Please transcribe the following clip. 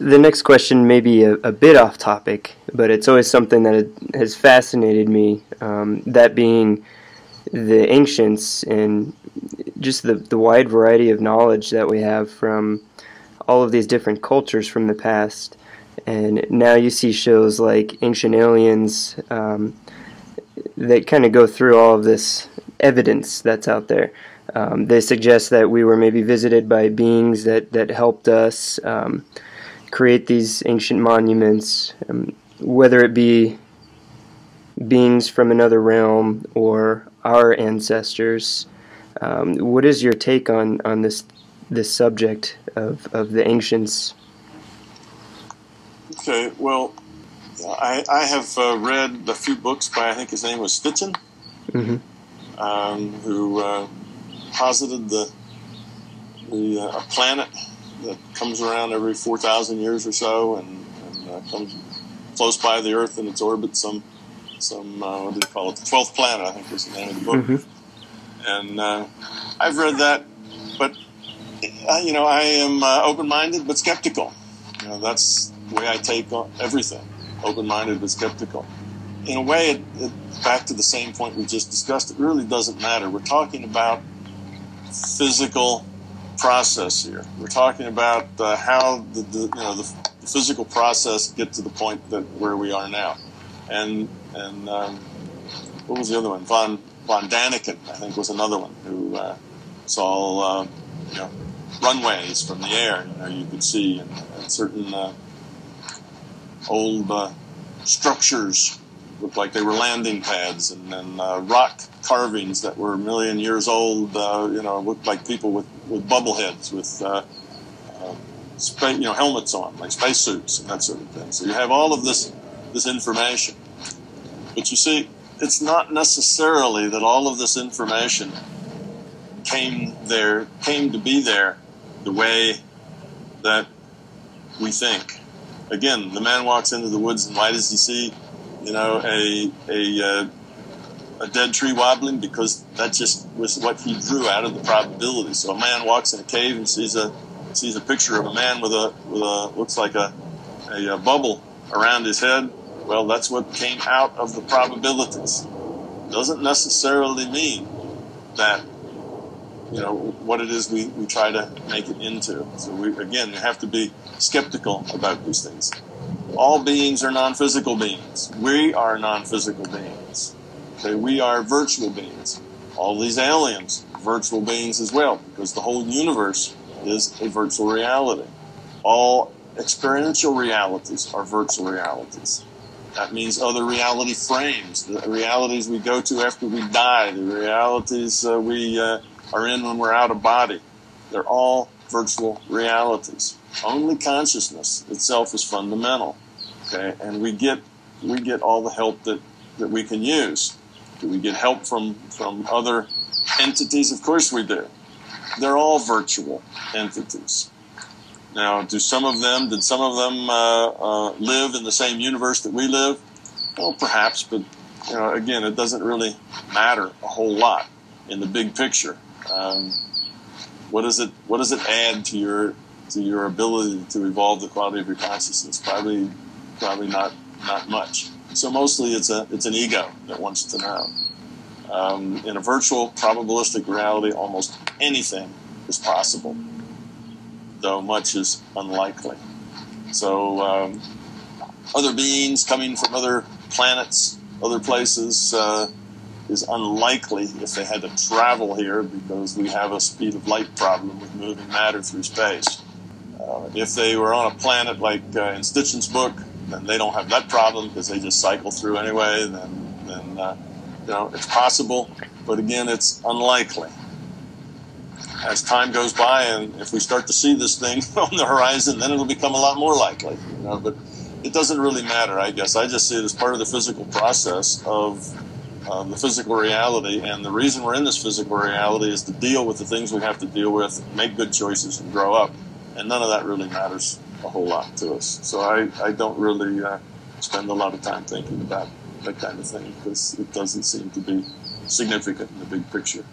the next question may be a bit off topic, but it's always something that has fascinated me, that being the ancients and just the wide variety of knowledge that we have from all of these different cultures from the past. And now you see shows like Ancient Aliens that kind of go through all of this evidence that's out there. They suggest that we were maybe visited by beings that helped us create these ancient monuments, whether it be beings from another realm or our ancestors. What is your take on this subject of the ancients? Okay, well, I have read a few books by, I think his name was Stitchin, who posited a planet that comes around every 4,000 years or so and comes close by the Earth in its orbit. Some what do you call it? The 12th planet, I think was the name of the book. And I've read that, but I am open-minded but skeptical. That's the way I take on everything: open-minded but skeptical. In a way, back to the same point we just discussed. It really doesn't matter. We're talking about physical process here. We're talking about how the physical process get to the point where we are now. And what was the other one? Von Daniken, I think, was another one who saw runways from the air. You could see and certain old structures looked like they were landing pads, and then rock carvings that were a million years old. Looked like people with bubble heads, with helmets on, like spacesuits and that sort of thing. So you have all of this information, but you see, it's not necessarily that all of this information came to be there the way that we think. Again, the man walks into the woods, and why does he see, a dead tree wobbling? Because that just was what he drew out of the probability. So a man walks in a cave and sees a picture of a man with a looks like a bubble around his head. Well, that's what came out of the probabilities. Doesn't necessarily mean that what it is we try to make it into. So you have to be skeptical about these things. All beings are non-physical beings. We are non-physical beings. Okay, we are virtual beings. All these aliens are virtual beings as well, because the whole universe is a virtual reality. All experiential realities are virtual realities. That means other reality frames, the realities we go to after we die, the realities we are in when we're out of body. They're all virtual realities. Only consciousness itself is fundamental. Okay, and we get all the help that we can use. Do we get help from other entities? Of course we do. They're all virtual entities. Now, did some of them live in the same universe that we live? Well, perhaps, but again, it doesn't really matter a whole lot in the big picture. What does it add to your ability to evolve the quality of your consciousness? Probably not much. So mostly it's an ego that wants to know. In a virtual probabilistic reality, almost anything is possible, though much is unlikely. So other beings coming from other planets, other places, is unlikely if they had to travel here, because we have a speed of light problem with moving matter through space. If they were on a planet like in Stitchin's book, then they don't have that problem because they just cycle through anyway. Then it's possible, but again, it's unlikely. As time goes by, and if we start to see this thing on the horizon, then it'll become a lot more likely. But it doesn't really matter, I guess. I just see it as part of the physical process of the physical reality, and the reason we're in this physical reality is to deal with the things we have to deal with, make good choices, and grow up. And none of that really matters a whole lot to us. So I don't really spend a lot of time thinking about that kind of thing, because it doesn't seem to be significant in the big picture.